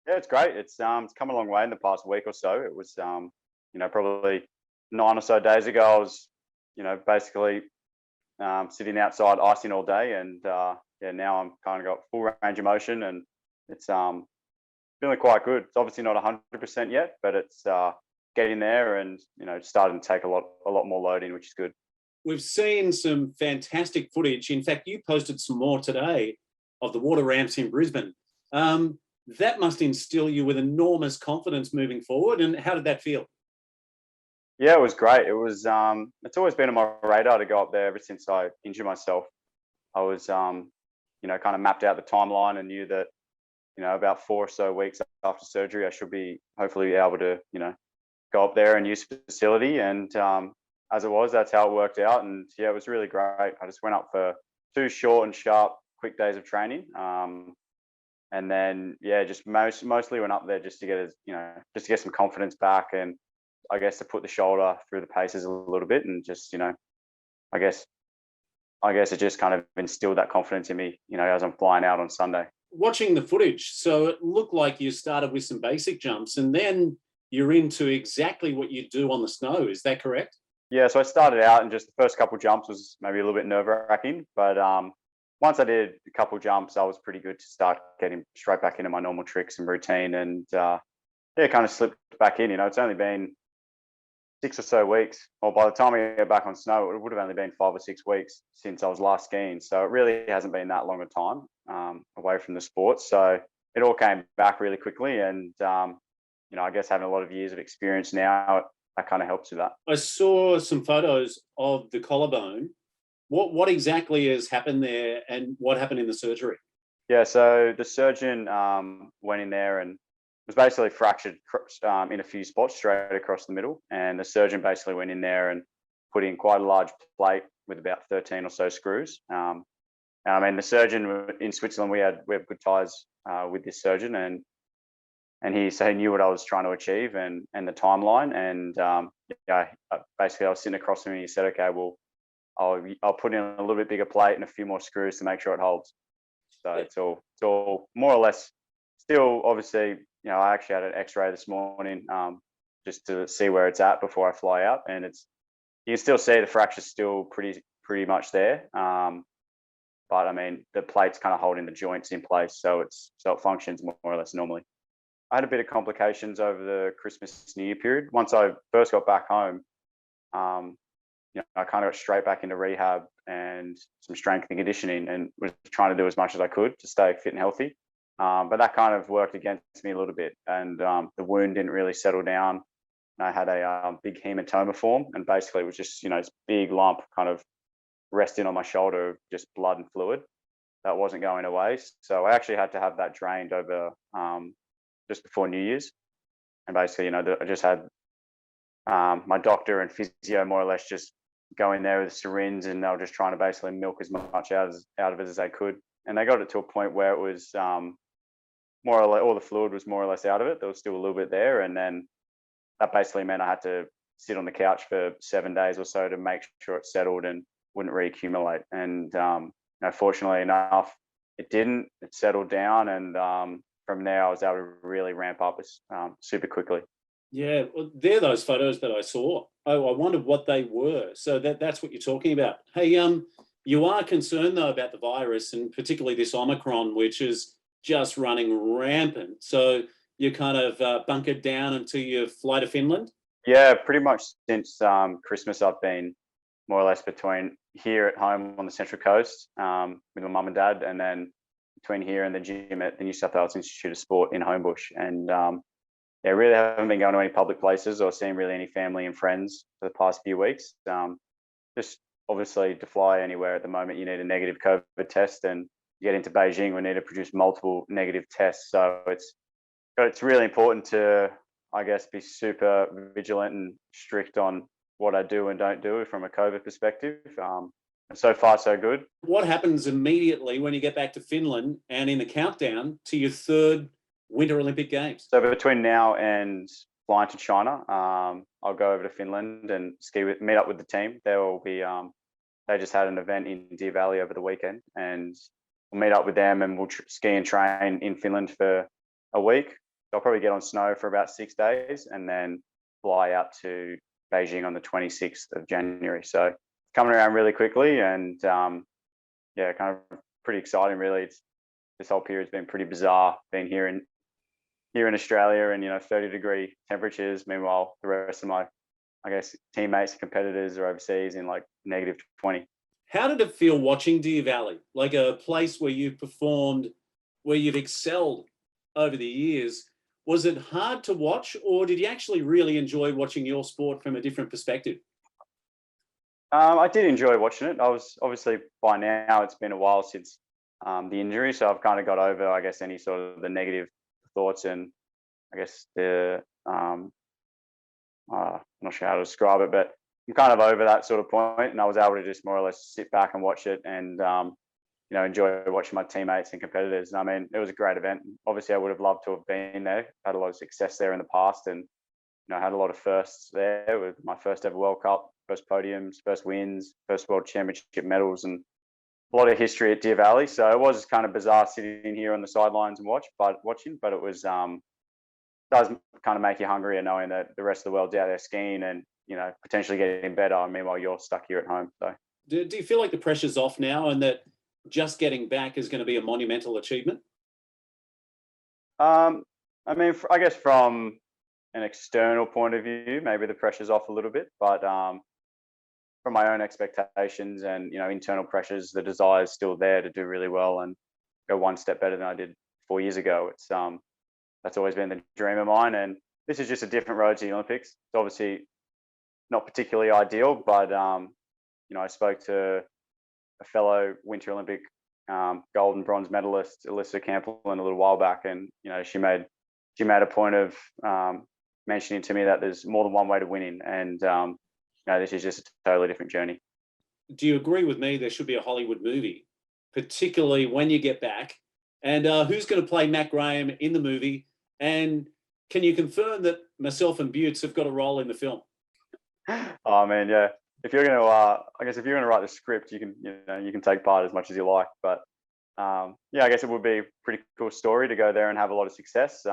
Yeah, it's great. It's come a long way in the past week or so. It was probably 9 or so days ago. I was basically sitting outside icing all day, and yeah, now I'm kind of got full range of motion, and it's feeling quite good. It's obviously not 100% yet, but it's getting there, and starting to take a lot more loading, which is good. We've seen some fantastic footage. In fact, you posted some more today of the water ramps in Brisbane. Um, that must instill you with enormous confidence moving forward. And how did that feel? Yeah, it was great. It's always been on my radar to go up there ever since I injured myself. I was kind of mapped out the timeline and knew that about 4 or so weeks after surgery, I should be hopefully able to go up there and use the facility. And as it was, that's how it worked out. And yeah, it was really great. I just went up for 2 short and sharp, quick days of training. And then yeah, just mostly went up there just to get just to get some confidence back, and I guess to put the shoulder through the paces a little bit, and just I guess I guess it just kind of instilled that confidence in me, as I'm flying out on Sunday. Watching the footage, so it looked like you started with some basic jumps and then you're into exactly what you do on the snow. Is that correct? Yeah, so I started out, and just the first couple jumps was maybe a little bit nerve wracking, but once I did a couple jumps, I was pretty good to start getting straight back into my normal tricks and routine, and yeah, kind of slipped back in. It's only been 6 or so weeks, or by the time I get back on snow, it would have only been 5 or 6 weeks since I was last skiing. So it really hasn't been that long a time away from the sport. So it all came back really quickly, and I guess having a lot of years of experience now, that kind of helps with that. I saw some photos of the collarbone. What exactly has happened there and what happened in the surgery? Yeah, so the surgeon went in there and was basically fractured in a few spots straight across the middle. And the surgeon basically went in there and put in quite a large plate with about 13 or so screws. And I mean, the surgeon in Switzerland, we have good ties with this surgeon, and he knew what I was trying to achieve, and the timeline. And yeah, basically, I was sitting across from him, and he said, "Okay, well, I'll put in a little bit bigger plate and a few more screws to make sure it holds." So it's all more or less still, obviously. I actually had an X-ray this morning, just to see where it's at before I fly out, and you can still see the fracture's still pretty much there. But I mean, the plate's kind of holding the joints in place, so it functions more or less normally. I had a bit of complications over the Christmas New Year period. Once I first got back home, um, I kind of got straight back into rehab and some strength and conditioning, and was trying to do as much as I could to stay fit and healthy. But that kind of worked against me a little bit, and the wound didn't really settle down. I had a big hematoma form, and basically it was just this big lump kind of resting on my shoulder of just blood and fluid that wasn't going away. So I actually had to have that drained over just before New Year's, and basically I just had my doctor and physio more or less just go in there with a syringe, and they were just trying to basically milk as much out of it as they could. And they got it to a point where it was more or less all the fluid was more or less out of it. There was still a little bit there, and then that basically meant I had to sit on the couch for 7 days or so to make sure it settled and wouldn't reaccumulate. And fortunately enough, it didn't. It settled down, and from there I was able to really ramp up super quickly. Yeah, well, they're those photos that I saw. Oh, I wondered what they were. So that's what you're talking about. Hey, you are concerned though about the virus, and particularly this Omicron, which is just running rampant. So you kind of bunkered down until you fly to Finland. Yeah, pretty much since Christmas, I've been more or less between here at home on the Central Coast with my mum and dad, and then between here and the gym at the New South Wales Institute of Sport in Homebush. And yeah, really haven't been going to any public places or seeing really any family and friends for the past few weeks. Just obviously to fly anywhere at the moment, you need a negative COVID test, and to get into Beijing, we need to produce multiple negative tests. So it's really important to, I guess, be super vigilant and strict on what I do and don't do from a COVID perspective. And so far, so good. What happens immediately when you get back to Finland and in the countdown to your third Winter Olympic Games? So between now and flying to China, I'll go over to Finland and meet up with the team. There will be they just had an event in Deer Valley over the weekend, and we'll meet up with them, and we'll ski and train in Finland for a week. I'll probably get on snow for about 6 days and then fly out to Beijing on the 26th of January. So coming around really quickly, and yeah, kind of pretty exciting. Really, this whole period's been pretty bizarre. Being here in Australia, and 30-degree temperatures. Meanwhile, the rest of my, I guess, teammates and competitors are overseas in like -20. How did it feel watching Deer Valley, like a place where you've performed, where you've excelled over the years? Was it hard to watch, or did you actually really enjoy watching your sport from a different perspective? I did enjoy watching it. I was obviously, by now it's been a while since the injury, so I've kind of got over, I guess, any sort of the negative thoughts, and I guess I'm not sure how to describe it, but I'm kind of over that sort of point, and I was able to just more or less sit back and watch it, and enjoy watching my teammates and competitors. And I mean, it was a great event. Obviously, I would have loved to have been there. Had a lot of success there in the past, and had a lot of firsts there with my first ever World Cup, first podiums, first wins, first World Championship medals, and a lot of history at Deer Valley. So it was kind of bizarre sitting here on the sidelines and watching, but it was does kind of make you hungrier knowing that the rest of the world's out there skiing and potentially getting better. And meanwhile, you're stuck here at home. So Do you feel like the pressure's off now, and that just getting back is going to be a monumental achievement? I mean, I guess from an external point of view, maybe the pressure's off a little bit, but from my own expectations and internal pressures, the desire is still there to do really well and go one step better than I did 4 years ago. It's that's always been the dream of mine, and this is just a different road to the Olympics. It's obviously not particularly ideal, but I spoke to a fellow Winter Olympic gold and bronze medalist, Alyssa Camplin, a little while back, and she made a point of mentioning to me that there's more than one way to winning, and this is just a totally different journey. Do you agree with me there should be a Hollywood movie, particularly when you get back? And who's going to play Matt Graham in the movie? And can you confirm that myself and Butts have got a role in the film? Oh man, yeah. If you're gonna, I guess if you're gonna write the script, you can take part as much as you like. But yeah, I guess it would be a pretty cool story to go there and have a lot of success.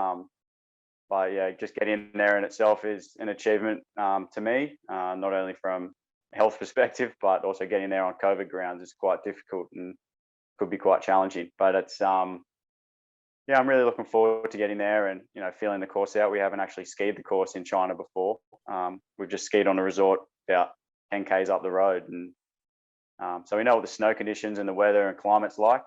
But yeah, just getting there in itself is an achievement to me, not only from a health perspective, but also getting there on COVID grounds is quite difficult and could be quite challenging. But it's yeah, I'm really looking forward to getting there and feeling the course out. We haven't actually skied the course in China before. We've just skied on a resort about 10 k's up the road, and so we know what the snow conditions and the weather and climate's like,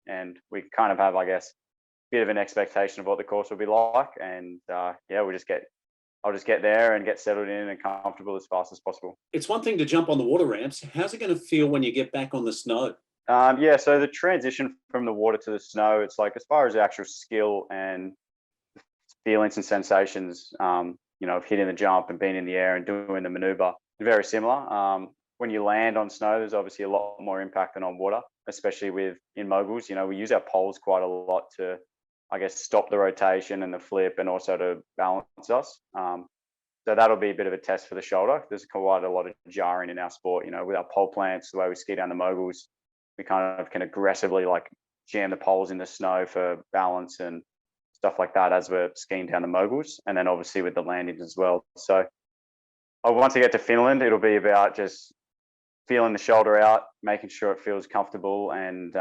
and we kind of have, I guess, a bit of an expectation of what the course will be like. And yeah, I'll just get there and get settled in and comfortable as fast as possible. It's one thing to jump on the water ramps. How's it going to feel when you get back on the snow? Yeah, so the transition from the water to the snow, it's like, as far as the actual skill and feelings and sensations, of hitting the jump and being in the air and doing the maneuver, very similar. When you land on snow, there's obviously a lot more impact than on water, especially in moguls. We use our poles quite a lot to, I guess, stop the rotation and the flip, and also to balance us. So that'll be a bit of a test for the shoulder. There's quite a lot of jarring in our sport. With our pole plants, the way we ski down the moguls, we kind of can aggressively jam the poles in the snow for balance and stuff like that as we're skiing down the moguls, and then obviously with the landings as well. So once I get to Finland, it'll be about just feeling the shoulder out, making sure it feels comfortable, and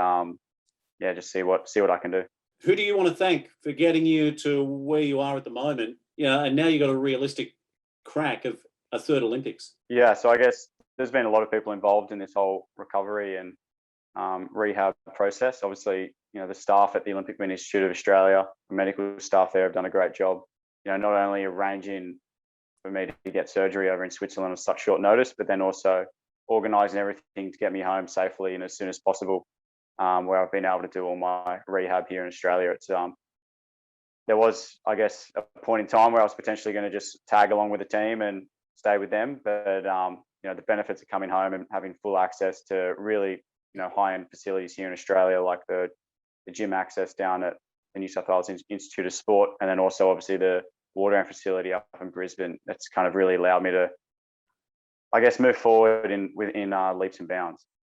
yeah, just see what I can do. Who do you want to thank for getting you to where you are at the moment? And now you've got a realistic crack of a third Olympics. Yeah, so I guess there's been a lot of people involved in this whole recovery and rehab process. Obviously, the staff at the Olympic Wind Institute of Australia, the medical staff there, have done a great job. Not only arranging for me to get surgery over in Switzerland on such short notice, but then also organising everything to get me home safely and as soon as possible, where I've been able to do all my rehab here in Australia. It's there was, I guess, a point in time where I was potentially going to just tag along with the team and stay with them, but the benefits of coming home and having full access to really high-end facilities here in Australia, like the gym access down at the New South Wales Institute of Sport, and then also obviously the water facility up in Brisbane, that's kind of really allowed me to, I guess, move forward in leaps and bounds.